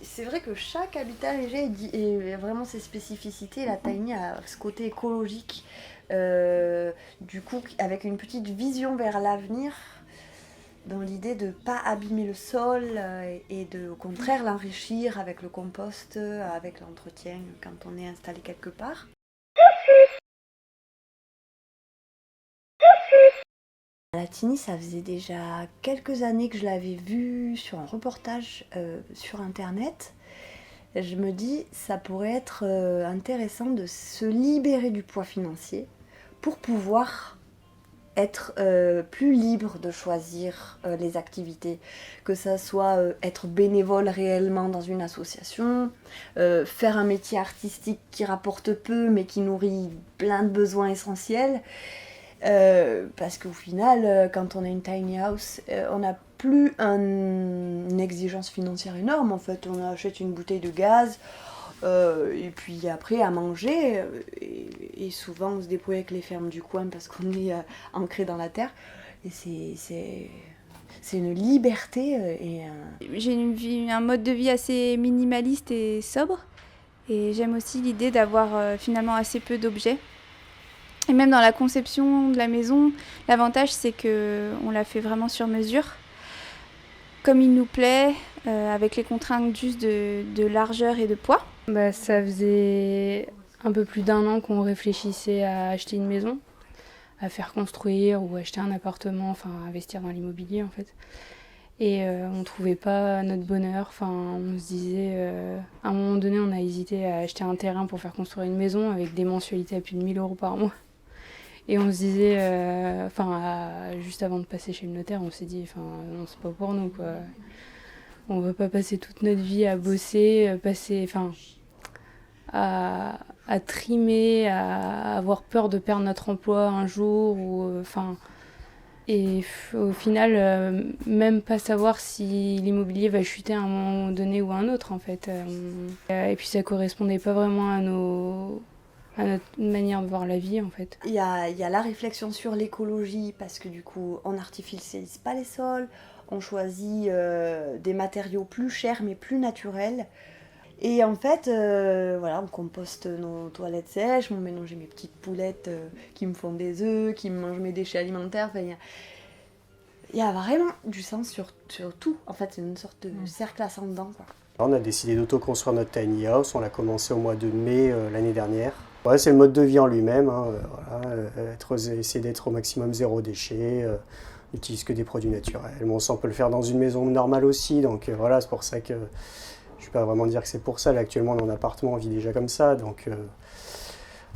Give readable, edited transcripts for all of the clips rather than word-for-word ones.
c'est vrai que chaque habitat léger est vraiment ses spécificités. La tiny a ce côté écologique, du coup, avec une petite vision vers l'avenir, dans l'idée de ne pas abîmer le sol et de, au contraire, l'enrichir avec le compost, avec l'entretien quand on est installé quelque part. La tiny, ça faisait déjà quelques années que je l'avais vue sur un reportage sur internet. Je me dis, ça pourrait être intéressant de se libérer du poids financier pour pouvoir être plus libre de choisir les activités, que ça soit être bénévole réellement dans une association, faire un métier artistique qui rapporte peu mais qui nourrit plein de besoins essentiels, parce qu'au final, quand on a une tiny house, on n'a plus une exigence financière énorme. En fait, on achète une bouteille de gaz, et puis après à manger, et souvent on se débrouille avec les fermes du coin parce qu'on est ancré dans la terre. Et c'est une liberté. J'ai un mode de vie assez minimaliste et sobre. Et j'aime aussi l'idée d'avoir finalement assez peu d'objets. Et même dans la conception de la maison, l'avantage c'est qu'on l'a fait vraiment sur mesure, comme il nous plaît, avec les contraintes juste de largeur et de poids. Ça faisait un peu plus d'1 an qu'on réfléchissait à acheter une maison, à faire construire ou acheter un appartement, enfin investir dans l'immobilier en fait. Et on ne trouvait pas notre bonheur, enfin on se disait, à un moment donné on a hésité à acheter un terrain pour faire construire une maison avec des mensualités à plus de 1 000 € par mois. Et on se disait, juste avant de passer chez le notaire, on s'est dit, non, c'est pas pour nous, quoi. On va pas passer toute notre vie à bosser, à trimer, à avoir peur de perdre notre emploi un jour, et au final, même pas savoir si l'immobilier va chuter à un moment donné ou à un autre, en fait. Et puis ça correspondait pas vraiment à notre manière de voir la vie, en fait. Il y a la réflexion sur l'écologie, parce que du coup, on n'artificialise pas les sols, on choisit des matériaux plus chers mais plus naturels. Et en fait, on composte nos toilettes sèches, on mélange mes petites poulettes qui me font des œufs, qui me mangent mes déchets alimentaires. Enfin, il y a vraiment du sens sur tout. En fait, c'est une sorte de cercle ascendant, quoi. On a décidé d'auto-construire notre tiny house, on l'a commencé au mois de mai l'année dernière. Ouais, c'est le mode de vie en lui-même, hein, essayer d'être au maximum zéro déchet, n'utilise que des produits naturels. Bon, ça on peut le faire dans une maison normale aussi, donc voilà, c'est pour ça que je ne peux pas vraiment dire que c'est pour ça. Là, actuellement, dans un appartement, on vit déjà comme ça, donc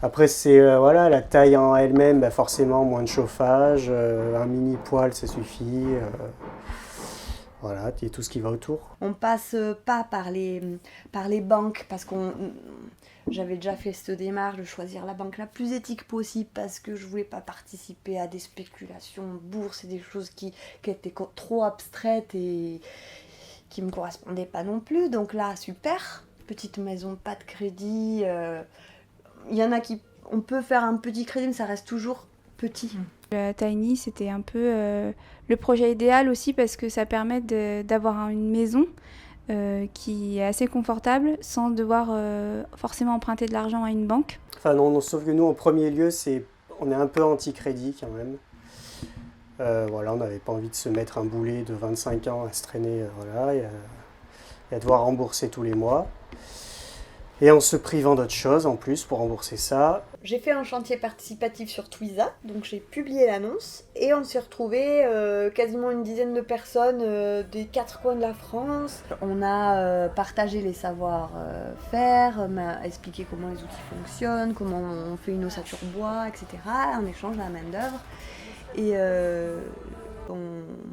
après, c'est la taille en elle-même, forcément, moins de chauffage, un mini poêle, ça suffit. Voilà, et tout ce qui va autour. On passe pas par les banques, parce j'avais déjà fait cette démarche de choisir la banque la plus éthique possible, parce que je voulais pas participer à des spéculations bourse et des choses qui étaient trop abstraites et qui me correspondaient pas non plus. Donc là, super, petite maison, pas de crédit. Il y en a on peut faire un petit crédit, mais ça reste toujours petit. La tiny, c'était un peu le projet idéal aussi, parce que ça permet d'avoir une maison qui est assez confortable sans devoir forcément emprunter de l'argent à une banque. Enfin non, sauf que nous, en premier lieu, on est un peu anti-crédit quand même. On n'avait pas envie de se mettre un boulet de 25 ans à se traîner, et à devoir rembourser tous les mois. Et en se privant d'autres choses en plus pour rembourser ça. J'ai fait un chantier participatif sur Twiza, donc j'ai publié l'annonce, et on s'est retrouvés quasiment une dizaine de personnes des 4 coins de la France. On a partagé les savoir-faire, on m'a expliqué comment les outils fonctionnent, comment on fait une ossature bois, etc. En échange de la main d'œuvre. Et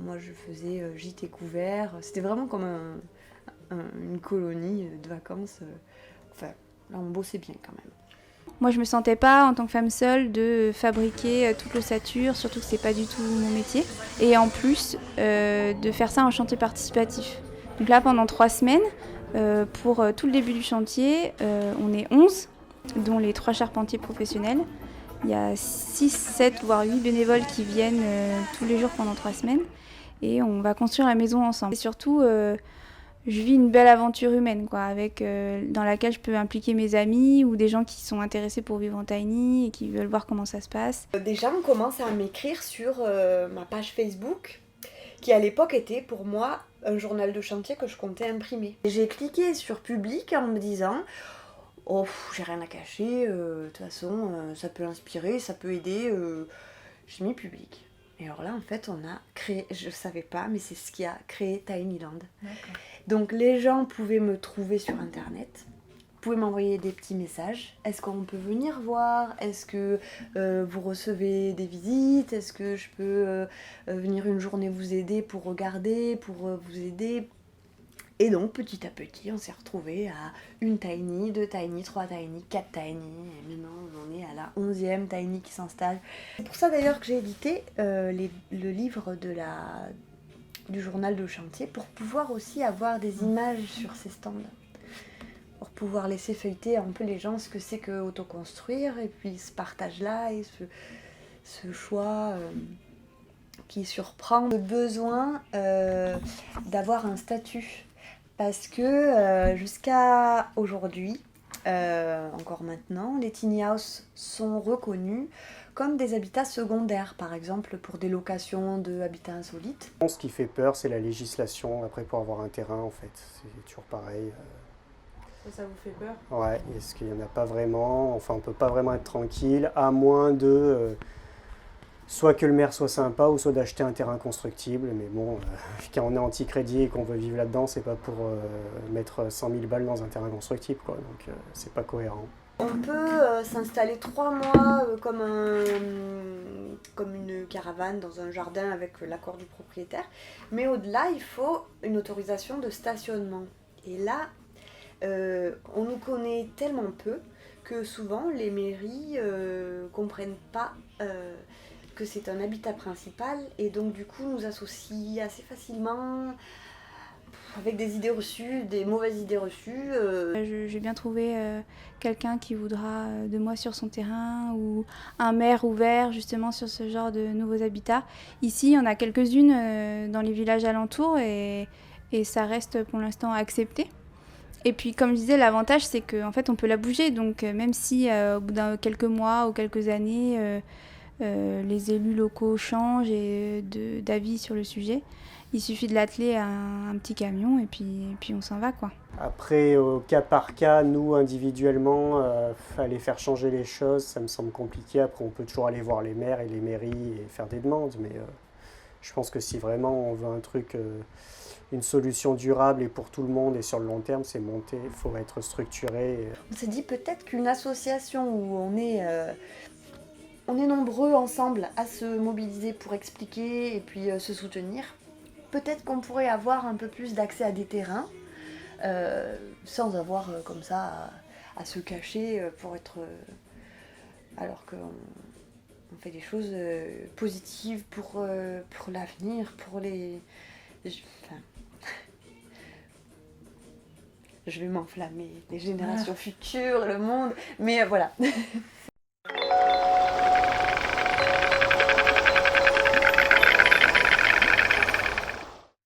moi je faisais gîte et couvert, c'était vraiment comme une colonie de vacances. Là on bossait bien quand même. Moi je me sentais pas en tant que femme seule de fabriquer toute l'ossature, surtout que c'est pas du tout mon métier. Et en plus de faire ça en chantier participatif. Donc là pendant 3 semaines, pour tout le début du chantier, on est 11, dont les 3 charpentiers professionnels. Il y a 6, 7 voire 8 bénévoles qui viennent tous les jours pendant 3 semaines. Et on va construire la maison ensemble. Et surtout, je vis une belle aventure humaine, quoi, dans laquelle je peux impliquer mes amis ou des gens qui sont intéressés pour vivre en tiny et qui veulent voir comment ça se passe. Des gens commencent à m'écrire sur ma page Facebook, qui à l'époque était pour moi un journal de chantier que je comptais imprimer. J'ai cliqué sur public en me disant « Oh, j'ai rien à cacher, de toute façon, ça peut inspirer, ça peut aider. » J'ai mis public. Et alors là, en fait, on a créé, je savais pas, mais c'est ce qui a créé Tinyland. D'accord. Donc les gens pouvaient me trouver sur internet, pouvaient m'envoyer des petits messages. Est-ce qu'on peut venir voir? Est-ce que vous recevez des visites? Est-ce que je peux venir une journée vous aider pour regarder, pour vous aider? Et donc petit à petit, on s'est retrouvés à une tiny, 2 tiny, 3 tiny, 4 tiny. Et maintenant, on est à la 11e tiny qui s'installe. C'est pour ça d'ailleurs que j'ai édité le livre du journal de chantier, pour pouvoir aussi avoir des images sur ces stands, pour pouvoir laisser feuilleter un peu les gens ce que c'est que autoconstruire, et puis ce partage-là et ce choix qui surprend le besoin d'avoir un statut. Parce que jusqu'à aujourd'hui, encore maintenant, les tiny houses sont reconnus comme des habitats secondaires, par exemple pour des locations de habitats insolites. Ce qui fait peur, c'est la législation, après pour avoir un terrain en fait, c'est toujours pareil. Ça vous fait peur? Ouais, est-ce qu'il n'y en a pas vraiment, enfin on peut pas vraiment être tranquille, à moins de soit que le maire soit sympa, ou soit d'acheter un terrain constructible, mais bon, quand on est anti-crédit et qu'on veut vivre là-dedans, c'est pas pour mettre 100 000 balles dans un terrain constructible, quoi, donc c'est pas cohérent. On peut s'installer 3 mois comme une caravane dans un jardin avec l'accord du propriétaire, mais au-delà, il faut une autorisation de stationnement. Et là, on nous connaît tellement peu que souvent les mairies comprennent pas que c'est un habitat principal, et donc du coup nous associent assez facilement avec des idées reçues, des mauvaises idées reçues. J'ai bien trouvé quelqu'un qui voudra de moi sur son terrain, ou un maire ouvert justement sur ce genre de nouveaux habitats. Ici, il y en a quelques-unes dans les villages alentours, et ça reste pour l'instant accepté. Et puis, comme je disais, l'avantage, c'est qu'en fait, on peut la bouger. Donc, même si au bout de quelques mois ou quelques années, les élus locaux changent d'avis sur le sujet, il suffit de l'atteler à un petit camion, et puis on s'en va, quoi. Après, au cas par cas, nous, individuellement, aller faire changer les choses, ça me semble compliqué. Après, on peut toujours aller voir les maires et les mairies et faire des demandes, mais je pense que si vraiment on veut un truc, une solution durable et pour tout le monde et sur le long terme, c'est monter, il faut être structuré. On s'est dit peut-être qu'une association où on est nombreux ensemble à se mobiliser pour expliquer et puis se soutenir, peut-être qu'on pourrait avoir un peu plus d'accès à des terrains, sans avoir comme ça à se cacher pour être... alors qu'on fait des choses positives pour l'avenir, pour les... Enfin, je vais m'enflammer, les générations futures, le monde, mais voilà.